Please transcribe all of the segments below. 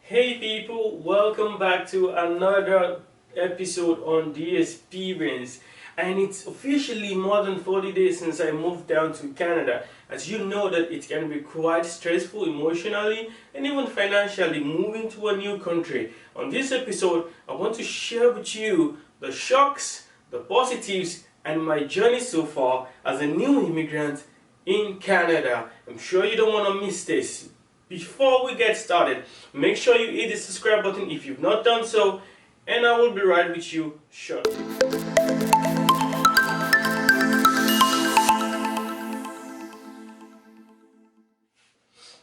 Hey people, welcome back to another episode on the experience. And it's officially more than 40 days since I moved down to Canada. As you know that it can be quite stressful emotionally and even financially moving to a new country. On this episode, I want to share with you the shocks, the positives, and my journey so far as a new immigrant in Canada. I'm sure you don't want to miss this. Before we get started, make sure you hit the subscribe button if you've not done so, and I will be right with you shortly.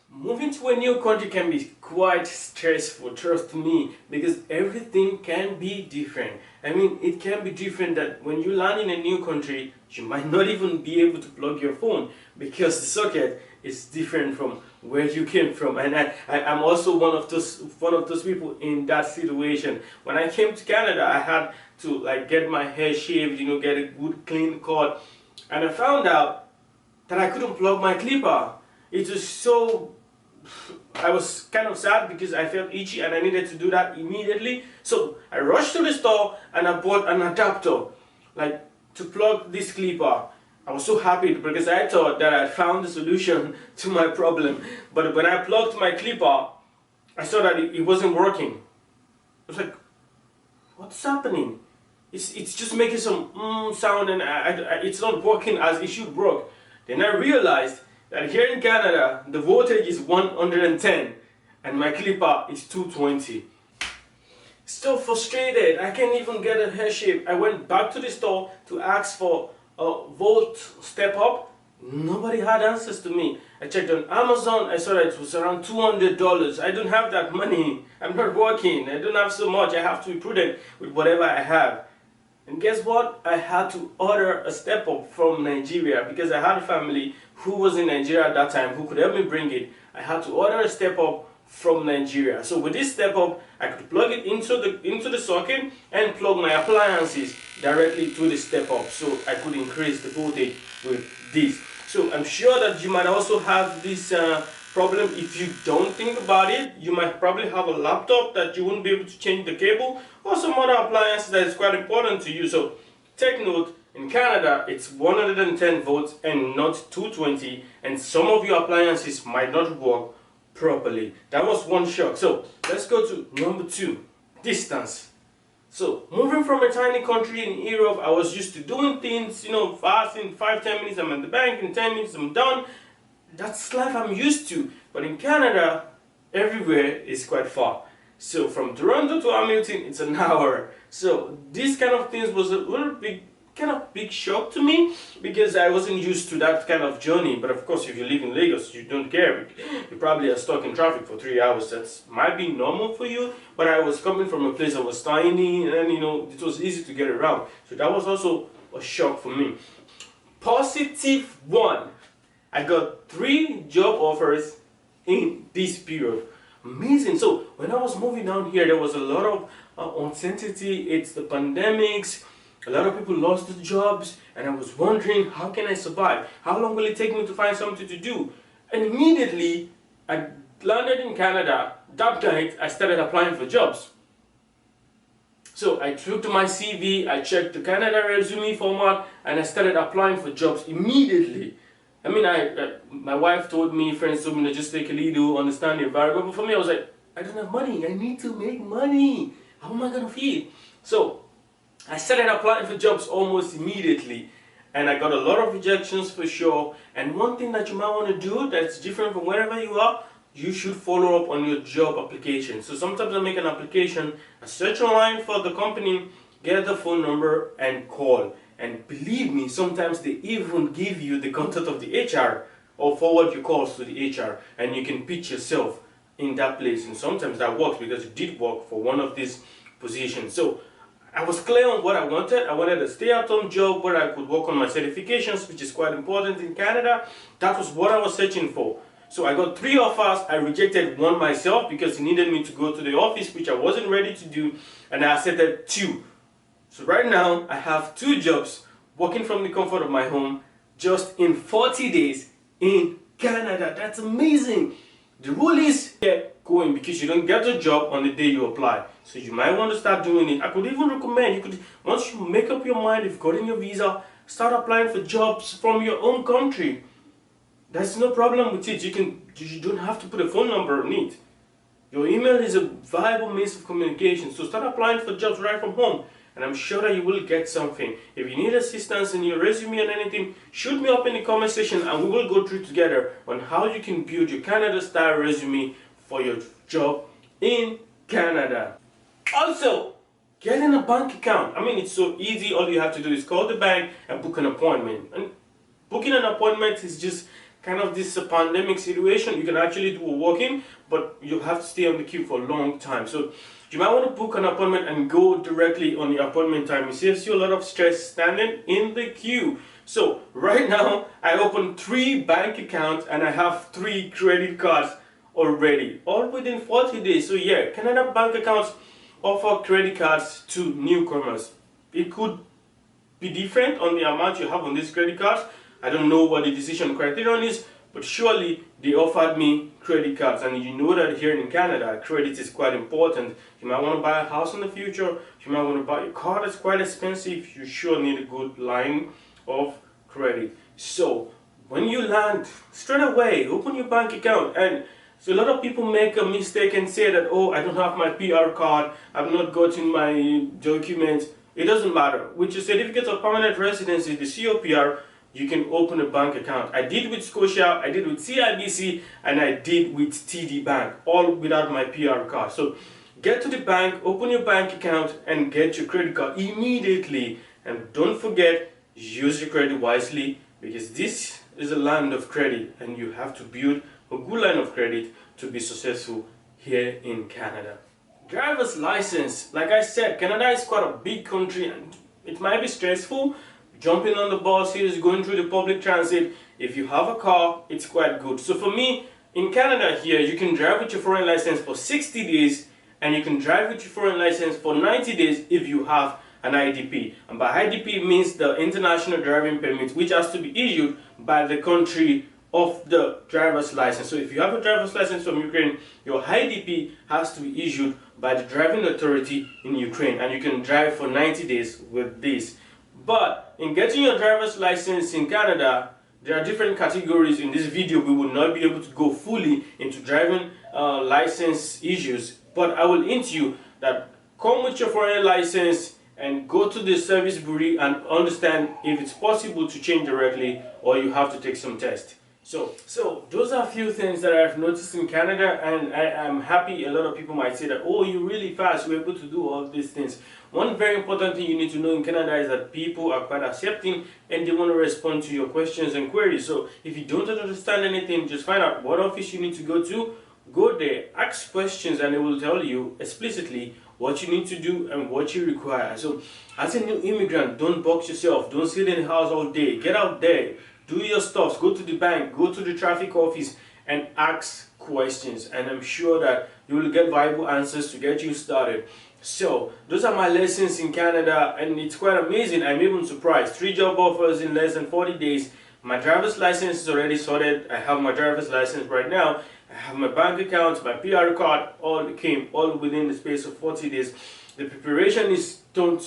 Moving to a new country can be quite stressful, trust me, because everything can be different. I mean, it can be different that when you land in a new country, you might not even be able to plug your phone because the socket is different from where you came from. And I'm also one of those people in that situation. When I came to Canada, I had to get my hair shaved, get a good clean cut, and I found out that I couldn't plug my clipper. It was so I was kind of sad because I felt itchy and I needed to do that immediately. So I rushed to the store and I bought an adapter to plug this clipper. I was so happy because I thought that I found the solution to my problem. But when I plugged my clipper, I saw that it wasn't working. I was like, what's happening? It's just making some sound and it's not working as it should work. Then I realized that here in Canada, the voltage is 110 and my clipper is 220. Still frustrated, I can't even get a hair shape. I went back to the store to ask for a volt step up. Nobody had answers to me. I checked on Amazon, I saw that it was around $200. I don't have that money. I'm not working, I don't have so much. I have to be prudent with whatever I have. And guess what? I had to order a step up from Nigeria because I had a family who was in Nigeria at that time who could help me bring it. I had to order a step up from Nigeria. So with this step up, I could plug it into the socket and plug my appliances directly to the step up. So I could increase the voltage with this. So I'm sure that you might also have this problem. If you don't think about it, you might probably have a laptop that you won't be able to change the cable or some other appliance that is quite important to you. So take note, in Canada it's 110 volts and not 220, and some of your appliances might not work properly. That was one shock. So let's go to number 2, distance. So moving from a tiny country in Europe, I was used to doing things fast. In 5-10 minutes I'm at the bank, in 10 minutes I'm done. That's life I'm used to. But in Canada, everywhere is quite far. So from Toronto to Hamilton, it's an hour. So this kind of things was a little big shock to me because I wasn't used to that kind of journey. But of course, if you live in Lagos, you don't care. You probably are stuck in traffic for 3 hours. That might be normal for you. But I was coming from a place that was tiny and it was easy to get around. So that was also a shock for me. Positive 1. I got 3 job offers in this period. Amazing. So when I was moving down here, there was a lot of uncertainty. It's the pandemics. A lot of people lost their jobs, and I was wondering, how can I survive? How long will it take me to find something to do? And immediately, I landed in Canada. That night, I started applying for jobs. So I took to my CV, I checked the Canada resume format, and I started applying for jobs immediately. I mean, my wife told me, friends told me to just take a little, understand the environment. But for me, I was like, I don't have money. I need to make money. How am I going to feed? So I started applying for jobs almost immediately. And I got a lot of rejections for sure. And one thing that you might want to do that's different from wherever you are, you should follow up on your job application. So sometimes I make an application, I search online for the company, get the phone number and call. And believe me, sometimes they even give you the contact of the HR or forward your calls to the HR and you can pitch yourself in that place. And sometimes that works because it did work for one of these positions. So I was clear on what I wanted. I wanted a stay-at-home job where I could work on my certifications, which is quite important in Canada. That was what I was searching for. So I got 3 offers. I rejected one myself because he needed me to go to the office, which I wasn't ready to do. And I accepted 2. So right now, I have 2 jobs working from the comfort of my home just in 40 days in Canada. That's amazing. The rule is get going, because you don't get a job on the day you apply. So you might want to start doing it. I could even recommend you could, once you make up your mind, you've gotten your visa, start applying for jobs from your own country. There's no problem with it. You don't have to put a phone number on it. Your email is a viable means of communication. So start applying for jobs right from home, and I'm sure that you will get something. If you need assistance in your resume and anything, shoot me up in the comment section and we will go through together on how you can build your Canada style resume for your job in Canada. Also, getting a bank account. I mean, it's so easy. All you have to do is call the bank and book an appointment. And booking an appointment is just kind of this pandemic situation. You can actually do a walk-in, but you have to stay on the queue for a long time. So you might want to book an appointment and go directly on the appointment time. It saves you a lot of stress standing in the queue. So right now, I opened 3 bank accounts and I have 3 credit cards already, all within 40 days. So yeah, Canada bank accounts offer credit cards to newcomers. It could be different on the amount you have on these credit cards. I don't know what the decision criterion is, but surely they offered me credit cards, and you know that here in Canada, credit is quite important. You might want to buy a house in the future, you might want to buy a car that's quite expensive, you sure need a good line of credit. So when you land, straight away, open your bank account. And so a lot of people make a mistake and say that, oh, I don't have my PR card, I've not gotten my documents. It doesn't matter. With your certificate of permanent residency, the COPR, you can open a bank account. I did with Scotia, I did with CIBC, and I did with TD Bank, all without my PR card. So get to the bank, open your bank account, and get your credit card immediately. And don't forget, use your credit wisely, because this is a land of credit, and you have to build a good line of credit to be successful here in Canada. Driver's license. Like I said, Canada is quite a big country, and it might be stressful. Jumping on the buses, going through the public transit. If you have a car, it's quite good. So for me, in Canada here, you can drive with your foreign license for 60 days and you can drive with your foreign license for 90 days if you have an IDP. And by IDP means the International Driving Permit, which has to be issued by the country of the driver's license. So if you have a driver's license from Ukraine, your IDP has to be issued by the driving authority in Ukraine, and you can drive for 90 days with this. But in getting your driver's license in Canada, there are different categories. In this video, we will not be able to go fully into driving license issues, but I will hint you that come with your foreign license and go to the service bureau and understand if it's possible to change directly or you have to take some tests. So those are a few things that I've noticed in Canada, and I'm happy. A lot of people might say that, oh, you're really fast, you're able to do all these things. One very important thing you need to know in Canada is that people are quite accepting and they want to respond to your questions and queries. So if you don't understand anything, just find out what office you need to, go there, ask questions, and they will tell you explicitly what you need to do and what you require. So as a new immigrant, don't box yourself, don't sit in the house all day, get out there. Do your stuff, go to the bank, go to the traffic office and ask questions, and I'm sure that you will get viable answers to get you started. So those are my lessons in Canada, and it's quite amazing. I'm even surprised. 3 job offers in less than 40 days. My driver's license is already sorted. I have my driver's license right now. I have my bank account, my PR card, all came all within the space of 40 days. The preparation is don't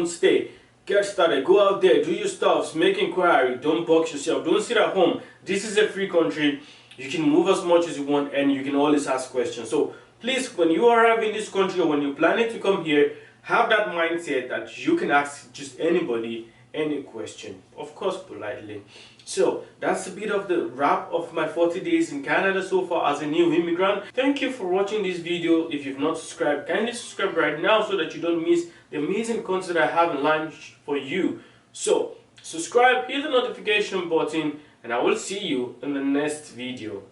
stay. Get started, go out there, do your stuff, make inquiry, don't box yourself, don't sit at home. This is a free country. You can move as much as you want and you can always ask questions. So please, when you arrive in this country or when you're planning to come here, have that mindset that you can ask just anybody any question, of course politely. So that's a bit of the wrap of my 40 days in Canada so far as a new immigrant. Thank you for watching this video. If you've not subscribed, kindly subscribe right now so that you don't miss the amazing content I have in line for you. So subscribe, hit the notification button, and I will see you in the next video.